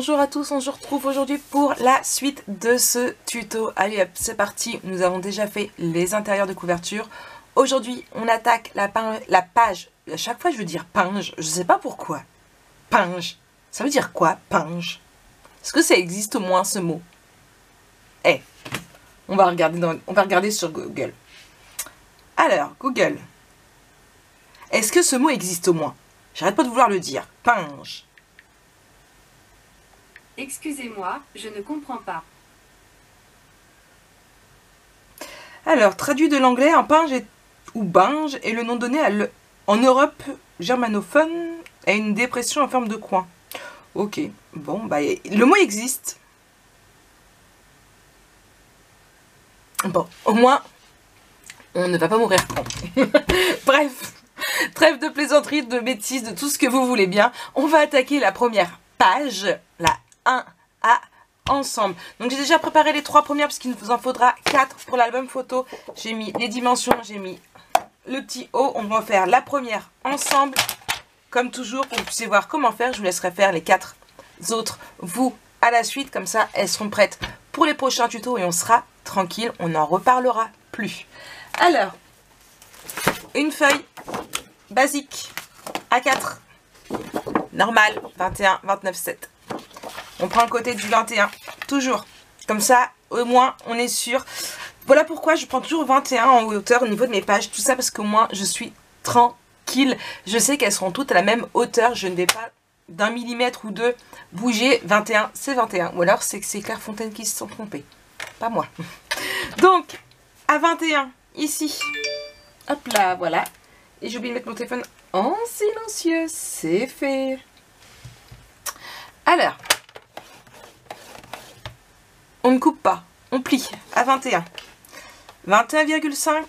Bonjour à tous, on se retrouve aujourd'hui pour la suite de ce tuto. Allez hop, c'est parti, nous avons déjà fait les intérieurs de couverture. Aujourd'hui, on attaque la page, à chaque fois je veux dire pinge, je sais pas pourquoi. Pinge, ça veut dire quoi, pinge? Est-ce que ça existe au moins ce mot? Eh, on va regarder sur Google. Alors, Google, est-ce que ce mot existe au moins? J'arrête pas de vouloir le dire, pinge. Excusez-moi, je ne comprends pas. Alors, traduit de l'anglais, un pinge ou binge est le nom donné en Europe germanophone à une dépression en forme de coin. Ok, bon, bah, le mot existe. Bon, au moins, on ne va pas mourir con. Bref, trêve de plaisanterie, de bêtises, de tout ce que vous voulez bien. On va attaquer la première page, la 1A ensemble. Donc j'ai déjà préparé les 3 premières parce qu'il nous en faudra 4 pour l'album photo. J'ai mis les dimensions, j'ai mis le petit haut. On va faire la première ensemble. Comme toujours, pour que vous puissiez voir comment faire, je vous laisserai faire les 4 autres, vous, à la suite. Comme ça, elles seront prêtes pour les prochains tutos et on sera tranquille. On n'en reparlera plus. Alors, une feuille basique A4, normal, 21, 29, 7. On prend le côté du 21, toujours. Comme ça, au moins, on est sûr. Voilà pourquoi je prends toujours 21 en hauteur au niveau de mes pages. Tout ça parce qu'au moins, je suis tranquille. Je sais qu'elles seront toutes à la même hauteur. Je ne vais pas d'un millimètre ou deux bouger. 21, c'est 21. Ou alors, c'est que c'est Clairefontaine qui se sont trompés. Pas moi. Donc, à 21, ici. Hop là, voilà. Et j'ai oublié de mettre mon téléphone en silencieux. C'est fait. Alors, on ne coupe pas, on plie à 21. 21,5,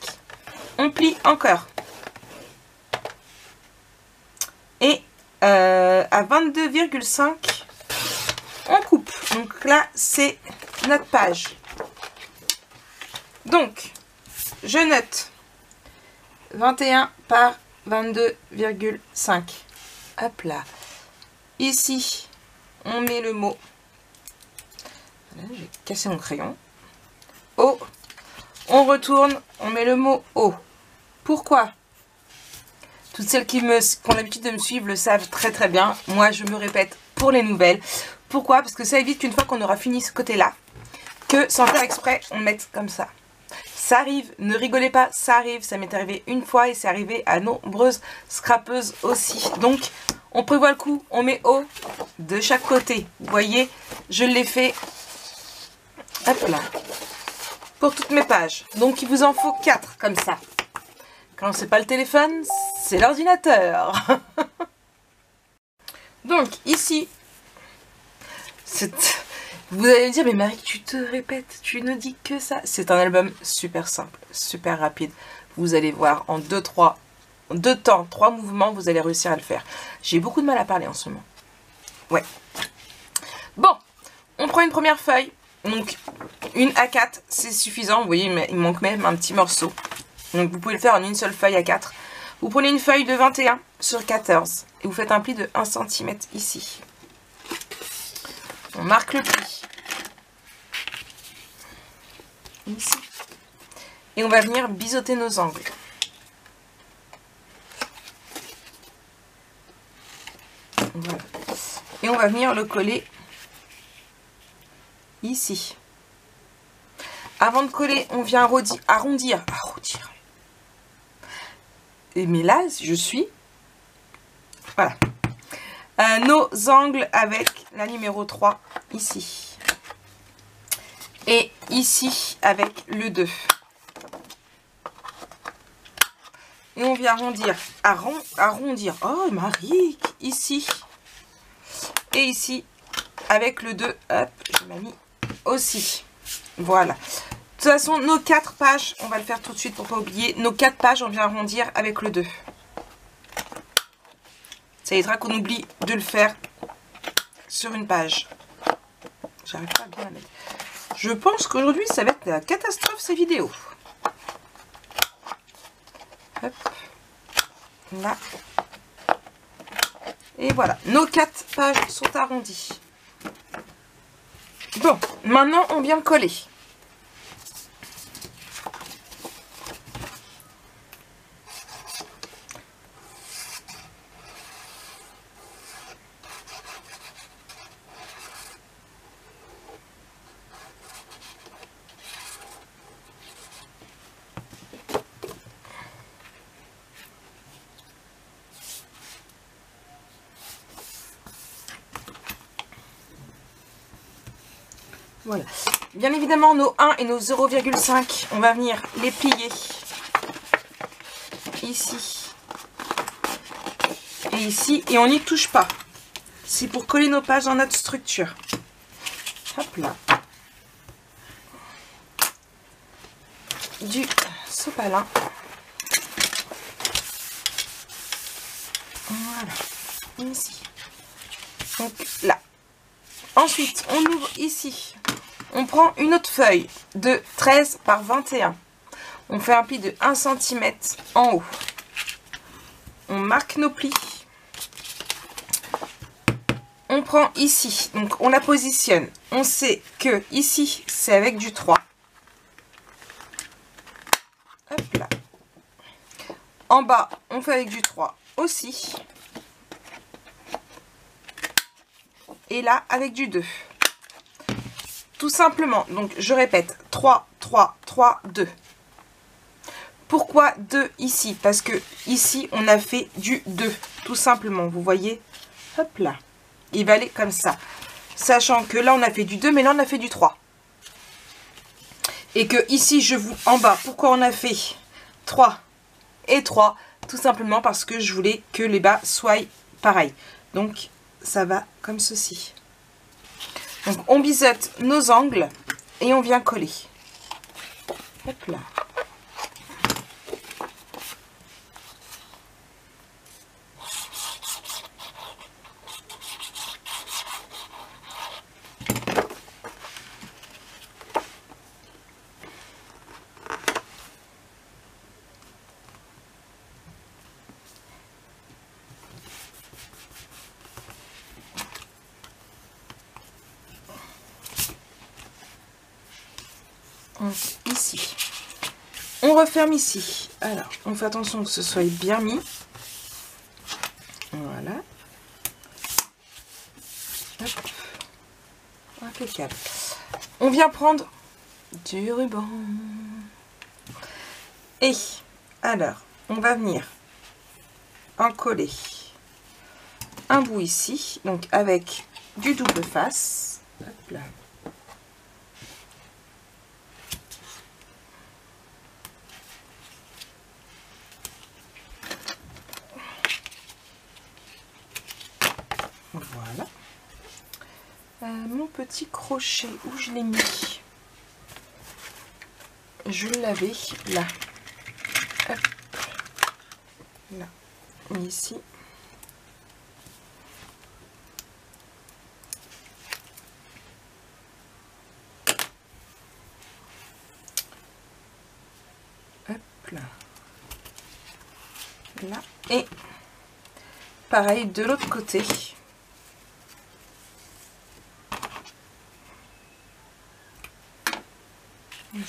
on plie encore. Et à 22,5, on coupe. Donc là, c'est notre page. Donc, je note 21 par 22,5. Hop là. Ici, on met le mot. J'ai cassé mon crayon. O. On retourne, on met le mot O. Pourquoi? Toutes celles qui ont l'habitude de me suivre le savent très très bien. Moi, je me répète pour les nouvelles. Pourquoi? Parce que ça évite qu'une fois qu'on aura fini ce côté-là, que sans faire exprès, on mette comme ça. Ça arrive, ne rigolez pas, ça arrive. Ça m'est arrivé une fois et c'est arrivé à nombreuses scrapeuses aussi. Donc, on prévoit le coup, on met O de chaque côté. Vous voyez, je l'ai fait. Hop là. Pour toutes mes pages. Donc il vous en faut 4 comme ça. Quand c'est pas le téléphone, c'est l'ordinateur. Donc ici, vous allez me dire, mais Marie, tu te répètes, tu ne dis que ça. C'est un album super simple, super rapide. Vous allez voir en 2 temps, 3 mouvements, vous allez réussir à le faire. J'ai beaucoup de mal à parler en ce moment. Ouais. Bon, on prend une première feuille. Donc, une A4, c'est suffisant. Vous voyez, il manque même un petit morceau. Donc, vous pouvez le faire en une seule feuille A4. Vous prenez une feuille de 21 sur 14 et vous faites un pli de 1 cm ici. On marque le pli. Ici. Et on va venir biseauter nos angles. Voilà. Et on va venir le coller ici. Avant de coller, on vient arrondir. Et mais là, je suis... Voilà. Nos angles avec la numéro 3, ici. Et ici, avec le 2. Et on vient arrondir. Oh, Marie, ici. Et ici, avec le 2. Hop, je m'ai mis aussi. Voilà. De toute façon, nos 4 pages, on va le faire tout de suite pour pas oublier. Nos 4 pages, on vient arrondir avec le 2. Ça évitera qu'on oublie de le faire sur une page. J'arrive pas à bien la mettre. Je pense qu'aujourd'hui, ça va être la catastrophe ces vidéos. Hop. Là. Et voilà. Nos 4 pages sont arrondies. Bon, maintenant on vient coller. Voilà. Bien évidemment, nos 1 et nos 0,5, on va venir les plier ici et ici. Et on n'y touche pas. C'est pour coller nos pages dans notre structure. Hop là. Du sopalin. Voilà. Ici. Donc là. Ensuite, on ouvre ici. On prend une autre feuille de 13 par 21. On fait un pli de 1 cm en haut. On marque nos plis. On prend ici, donc on la positionne. On sait que ici, c'est avec du 3. Hop là. En bas, on fait avec du 3 aussi. Et là, avec du 2. Tout simplement, donc je répète, 3, 3, 3, 2. Pourquoi 2 ici? Parce que ici, on a fait du 2, tout simplement. Vous voyez? Hop là. Il va aller comme ça. Sachant que là, on a fait du 2, mais là, on a fait du 3. Et que ici, je vous... En bas, pourquoi on a fait 3 et 3? Tout simplement parce que je voulais que les bas soient pareils. Donc, ça va comme ceci. Donc, on biseute nos angles et on vient coller. Hop là. Ici, on referme ici. Alors, on fait attention que ce soit bien mis. Voilà. Hop. Impeccable. On vient prendre du ruban. Et alors, on va venir en coller un bout ici, donc avec du double face. Hop là. Voilà. Mon petit crochet, où je l'ai mis? Je l'avais là. Hop. Là. Ici. Hop là. Là. Et pareil de l'autre côté.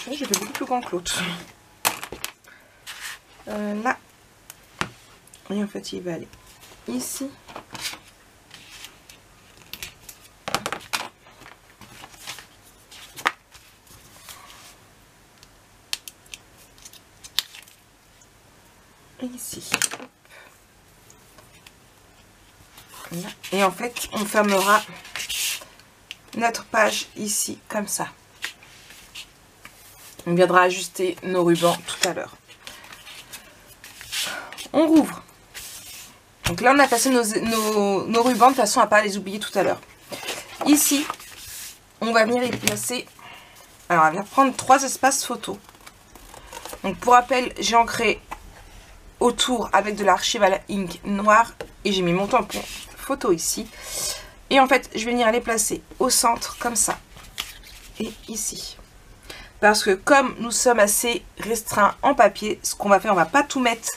Je fais beaucoup plus grand que l'autre. Là. Et en fait, il va aller ici. Et ici. Là. Et en fait, on fermera notre page ici, comme ça. On viendra ajuster nos rubans tout à l'heure. On rouvre. Donc là, on a placé nos rubans de façon à ne pas les oublier tout à l'heure. Ici, on va venir y placer... Alors, on va venir prendre 3 espaces photos. Donc, pour rappel, j'ai ancré autour avec de l'archival ink noir. Et j'ai mis mon tampon photo ici. Et en fait, je vais venir les placer au centre, comme ça. Et ici. Parce que comme nous sommes assez restreints en papier, ce qu'on va faire, on va pas tout mettre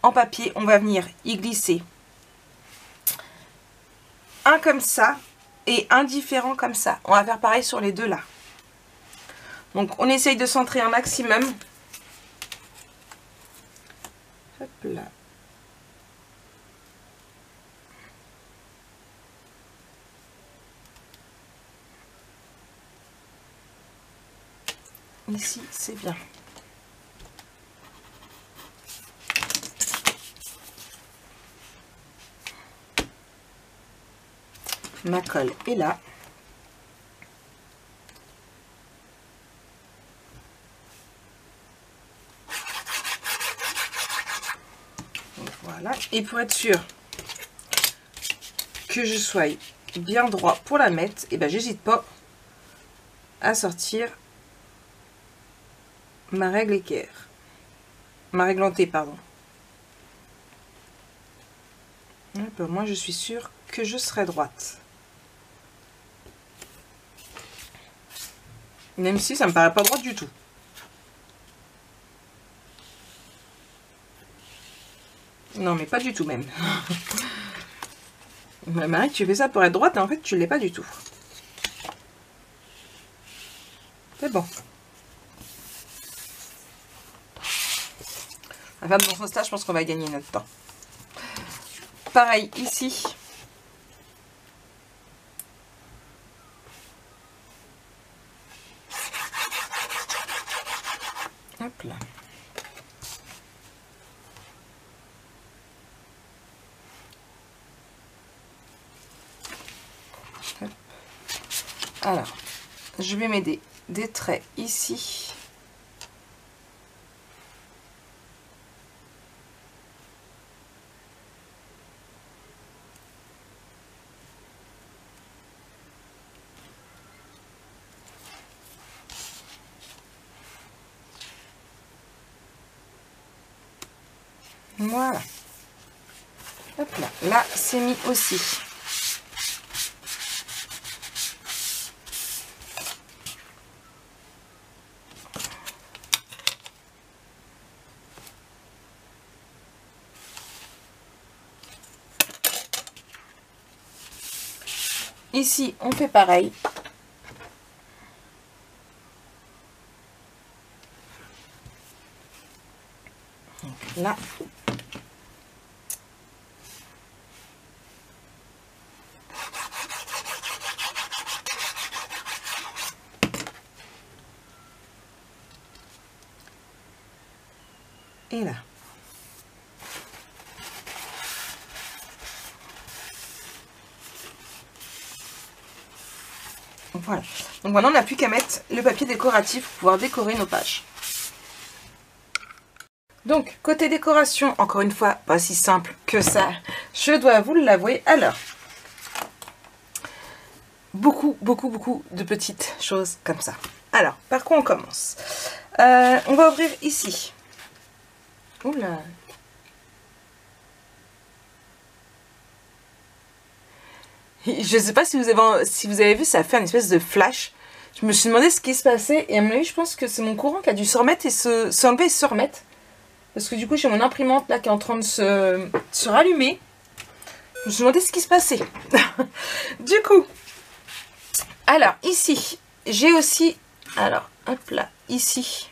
en papier. On va venir y glisser un comme ça et indifférent comme ça. On va faire pareil sur les deux là. Donc on essaye de centrer un maximum. Hop là. Ici, c'est bien. Ma colle est là. Donc voilà. Et pour être sûr que je sois bien droit pour la mettre, et ben j'hésite pas à sortir ma règle équerre. Ma règle en T, pardon. Moi, je suis sûre que je serai droite. Même si ça me paraît pas droite du tout. Non, mais pas du tout même. Marie, tu fais ça pour être droite, et en fait, tu l'es pas du tout. C'est bon. À faire de bon stage, je pense qu'on va gagner notre temps. Pareil ici. Hop là. Hop. Alors, je vais m'aider des traits ici. Voilà. Hop là. Là, c'est mis aussi. Ici, on fait pareil. Donc là. Et là. Voilà. Donc maintenant, on n'a plus qu'à mettre le papier décoratif pour pouvoir décorer nos pages. Donc, côté décoration, encore une fois, pas si simple que ça, je dois vous l'avouer. Alors, beaucoup de petites choses comme ça. Alors, par quoi on commence? On va ouvrir ici. Oula. Je sais pas si vous avez vu, ça a fait une espèce de flash. Je me suis demandé ce qui se passait et à mon avis, je pense que c'est mon courant qui a dû se remettre et s'enlever et se remettre. Parce que du coup, j'ai mon imprimante là qui est en train de se rallumer. Je me suis demandé ce qui se passait. Du coup, alors ici, j'ai aussi, alors hop là, ici.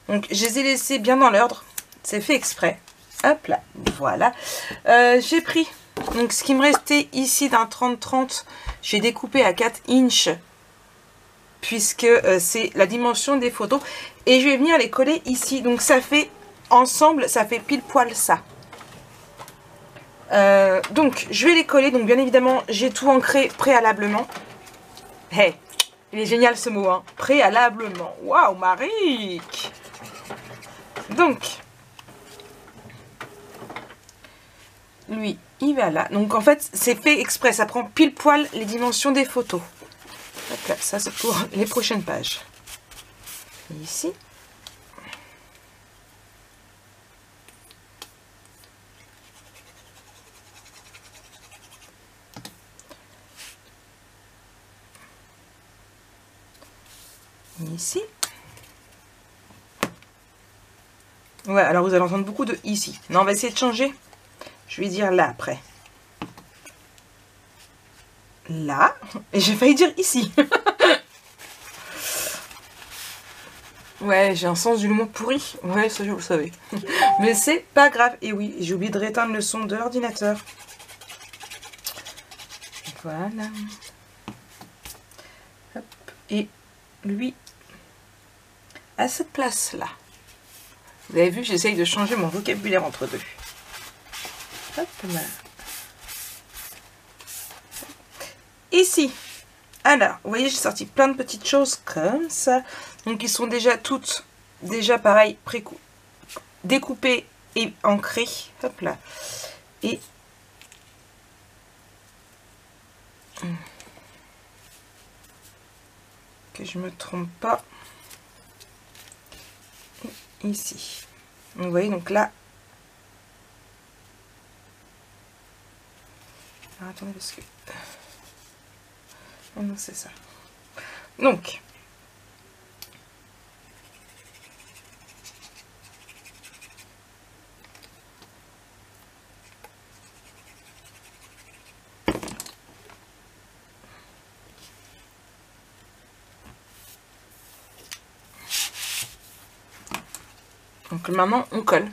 Donc, je les ai laissés bien dans l'ordre. C'est fait exprès. Hop là, voilà. J'ai pris... Donc, ce qui me restait ici d'un 30-30, j'ai découpé à 4 inches, puisque c'est la dimension des photos. Et je vais venir les coller ici. Donc, ça fait, ensemble, ça fait pile poil ça. Donc, je vais les coller. Donc, bien évidemment, j'ai tout ancré préalablement. Hey, il est génial ce mot, hein. Préalablement. Waouh, Maric. Donc, lui, il va là. Donc en fait, c'est fait exprès. Ça prend pile poil les dimensions des photos. Hop là, ça c'est pour les prochaines pages. Et ici. Et ici. Ouais, alors vous allez entendre beaucoup de ici. Non, on va essayer de changer. Je vais dire là après. là. Et j'ai failli dire ici. Ouais, j'ai un sens du mot pourri. Ouais, ça, je vous le savez. Mais c'est pas grave. Et oui, j'ai oublié de rééteindre le son de l'ordinateur. Voilà. Hop. Et lui, à cette place-là. Vous avez vu, j'essaye de changer mon vocabulaire entre deux. Hop là. Ici. Alors, vous voyez, j'ai sorti plein de petites choses comme ça. Donc, ils sont déjà toutes, déjà pareil, découpées et ancrées. Hop là. Et que je me trompe pas. Ici. Vous voyez, donc là. Alors, attendez, parce que... Oh non, c'est ça. Donc, maintenant, on colle.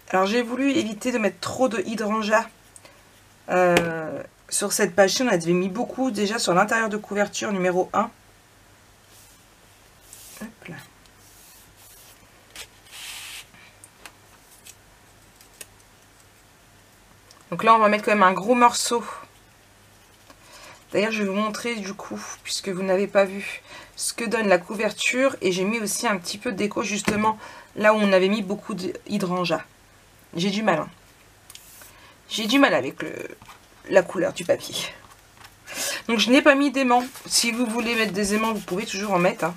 Alors, j'ai voulu éviter de mettre trop de hydrangea sur cette page-ci. On avait mis beaucoup déjà sur l'intérieur de couverture numéro 1. Hop là. Donc là, on va mettre quand même un gros morceau. D'ailleurs, je vais vous montrer du coup, puisque vous n'avez pas vu, ce que donne la couverture. Et j'ai mis aussi un petit peu de déco justement là où on avait mis beaucoup d'hydrangea. J'ai du mal. Hein. J'ai du mal avec la couleur du papier. Donc je n'ai pas mis d'aimant. Si vous voulez mettre des aimants, vous pouvez toujours en mettre. Hein.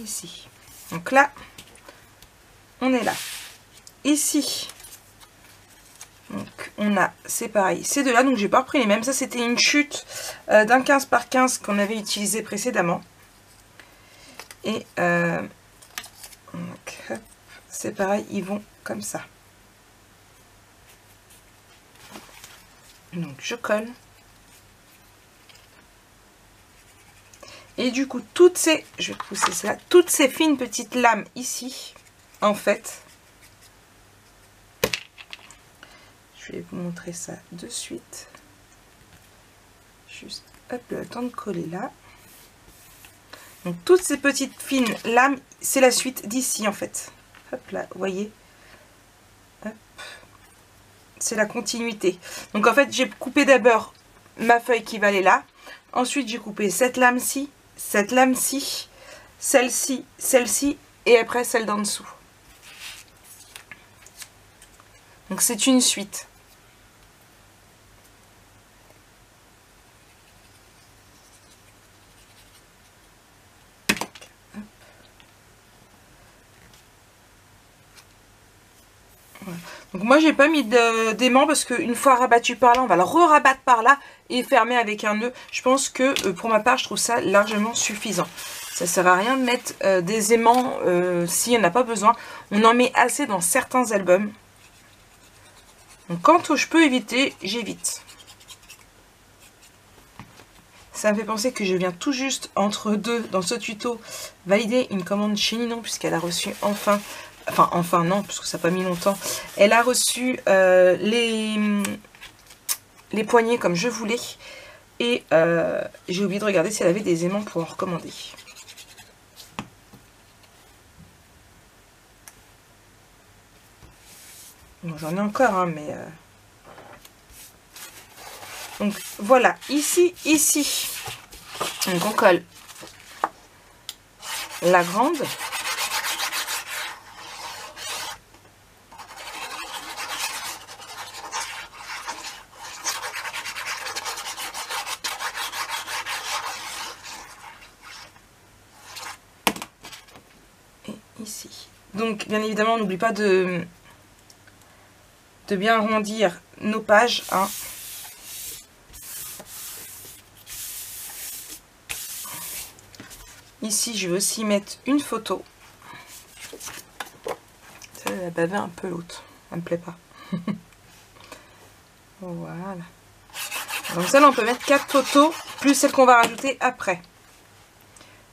Ici. Donc là, on est là. Ici. Donc on a, c'est pareil, ces deux là, donc j'ai pas repris les mêmes. Ça c'était une chute d'un 15 par 15 qu'on avait utilisé précédemment. Et c'est pareil, ils vont comme ça. Donc je colle. Et du coup, toutes ces, je vais pousser ça, toutes ces fines petites lames ici, en fait, je vais vous montrer ça de suite. Juste, hop, le temps de coller là. Donc toutes ces petites fines lames, c'est la suite d'ici en fait. Hop là, vous voyez. C'est la continuité. Donc en fait, j'ai coupé d'abord ma feuille qui va aller là. Ensuite, j'ai coupé cette lame-ci, celle-ci, celle-ci, et après celle d'en dessous. Donc c'est une suite. Donc moi j'ai pas mis d'aimant parce qu'une fois rabattu par là, on va le re-rabattre par là et fermer avec un nœud. Je pense que pour ma part, je trouve ça largement suffisant. Ça sert à rien de mettre des aimants s'il n'y en a pas besoin. On en met assez dans certains albums. Donc quand je peux éviter, j'évite. Ça me fait penser que je viens tout juste entre deux dans ce tuto valider une commande chez Ninon puisqu'elle a reçu enfin... Enfin non, parce que ça n'a pas mis longtemps. Elle a reçu les poignets comme je voulais. Et j'ai oublié de regarder si elle avait des aimants pour en recommander. Bon, j'en ai encore, hein, mais... Donc voilà, ici. Donc on colle la grande. Ici. Donc bien évidemment on n'oublie pas de bien arrondir nos pages, hein. Ici, je vais aussi mettre une photo. Ça va baver un peu l'autre. Ça me plaît pas. Voilà. Donc ça, là, on peut mettre 4 photos, plus celle qu'on va rajouter après.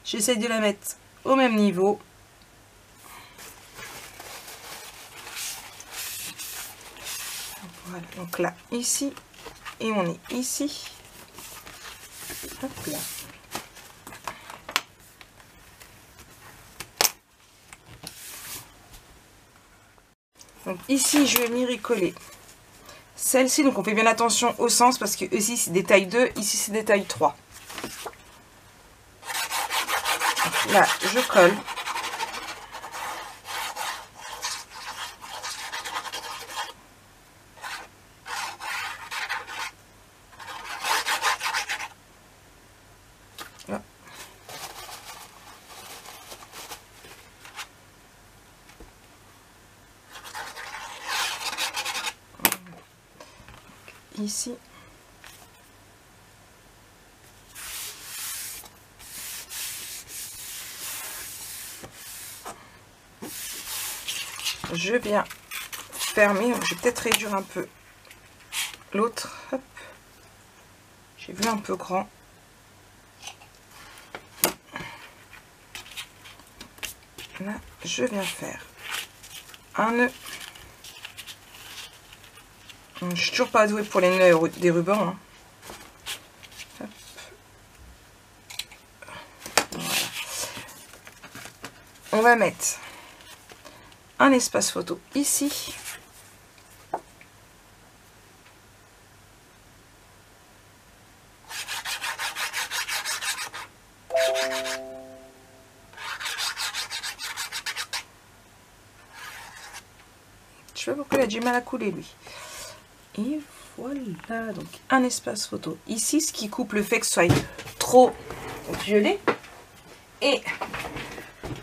J'essaie de la mettre au même niveau. Voilà, donc là, ici, et on est ici. Hop là. Donc ici, je vais venir y coller celle-ci. Donc on fait bien attention au sens parce que ici, c'est des tailles 2, ici, c'est des tailles 3. Donc là, je colle. Là. Ici. Je viens fermer. Je vais peut-être réduire un peu l'autre. J'ai vu un peu grand. Là, je viens faire un nœud. Je suis toujours pas douée pour les nœuds des rubans. Hein. Hop. Voilà. On va mettre un espace photo ici. Je sais pas pourquoi il a du mal à couler lui. Et voilà, donc un espace photo ici, ce qui coupe le fait que ce soit trop violet. Et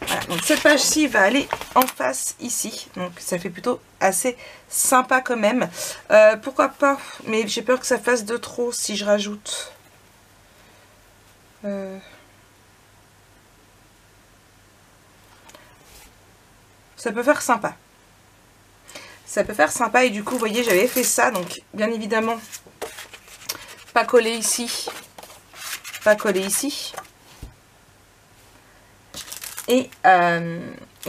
voilà, donc cette page-ci va aller en face ici. Donc ça fait plutôt assez sympa quand même. Pourquoi pas, mais j'ai peur que ça fasse de trop si je rajoute. Ça peut faire sympa. Ça peut faire sympa et du coup, vous voyez, j'avais fait ça. Donc, bien évidemment, pas coller ici. Pas coller ici. Et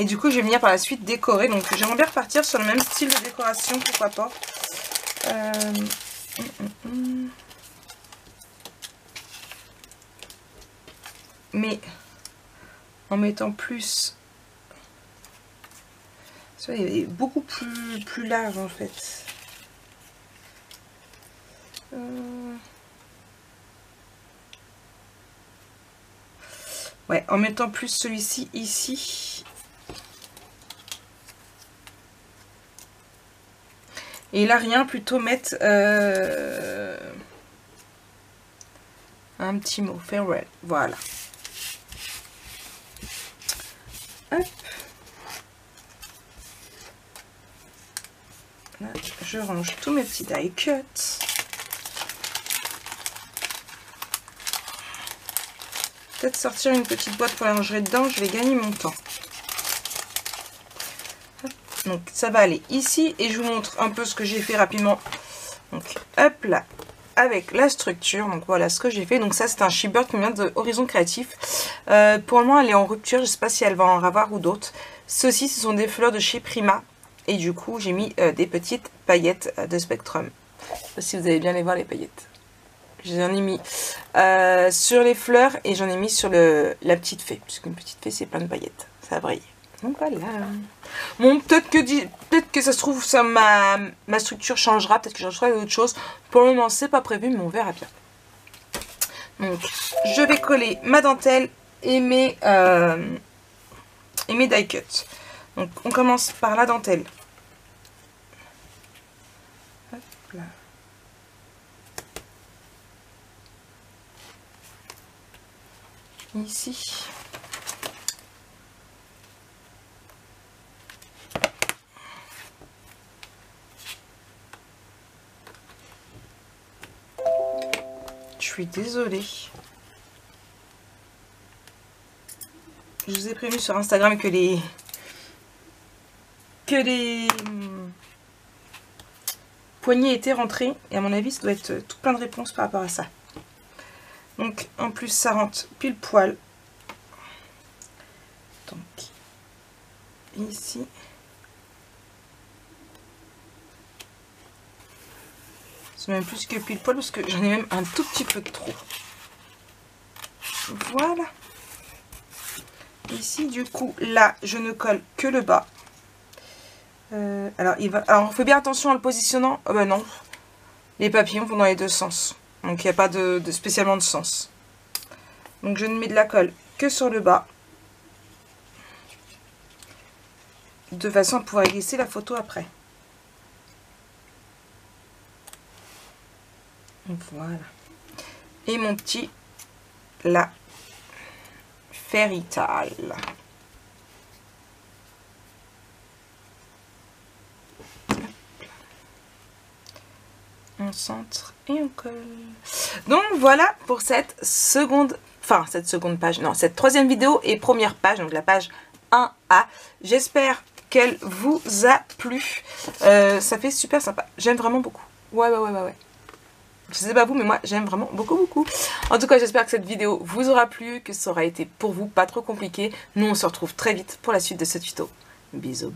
du coup, je vais venir par la suite décorer. Donc, j'aimerais bien repartir sur le même style de décoration, pourquoi pas. Mais en mettant plus... Ça, il est beaucoup plus large en fait. Ouais, en mettant plus celui-ci ici. Et là, rien, plutôt mettre un petit mot, farewell. Voilà. Hop. Là, je range tous mes petits die cuts. Peut-être sortir une petite boîte pour la lingerie dedans, je vais gagner mon temps. Donc ça va aller ici et je vous montre un peu ce que j'ai fait rapidement. Donc hop là, avec la structure. Donc voilà ce que j'ai fait. Donc ça c'est un Shibird qui vient de Horizon Créatif. Pour le moment elle est en rupture, je ne sais pas si elle va en avoir ou d'autres. Ceux-ci ce sont des fleurs de chez Prima. Et du coup j'ai mis des petites paillettes de Spectrum. Je ne sais pas si vous allez bien les voir les paillettes. J'en ai mis sur les fleurs et j'en ai mis sur la petite fée. Puisqu'une petite fée c'est plein de paillettes. Ça brille. Donc voilà. Bon, peut-être que ça se trouve, ça, ma structure changera. Peut-être que je changerai d'autres choses. Pour le moment, c'est pas prévu, mais on verra bien. Donc, je vais coller ma dentelle et mes die cuts. Donc, on commence par la dentelle. Hop là. Ici. suis désolée. Je vous ai prévenu sur Instagram que les poignées étaient rentrées. Et à mon avis, ça doit être tout plein de réponses par rapport à ça. Donc, en plus, ça rentre pile poil. Donc, ici. C'est même plus que pile poil parce que j'en ai même un tout petit peu de trop. Voilà. Ici, du coup, là, je ne colle que le bas. Alors, on fait bien attention en le positionnant. Oh ben non, les papillons vont dans les deux sens. Donc, il n'y a pas spécialement de sens. Donc, je ne mets de la colle que sur le bas. De façon à pouvoir glisser la photo après. Voilà. Et mon petit, là, Fairytale. On centre et on colle. Donc voilà pour cette troisième vidéo et première page, donc la page 1A. J'espère qu'elle vous a plu. Ça fait super sympa. J'aime vraiment beaucoup. Ouais. Je sais pas vous, mais moi j'aime vraiment beaucoup. En tout cas, j'espère que cette vidéo vous aura plu, que ça aura été pour vous pas trop compliqué. Nous, on se retrouve très vite pour la suite de ce tuto. Bisous.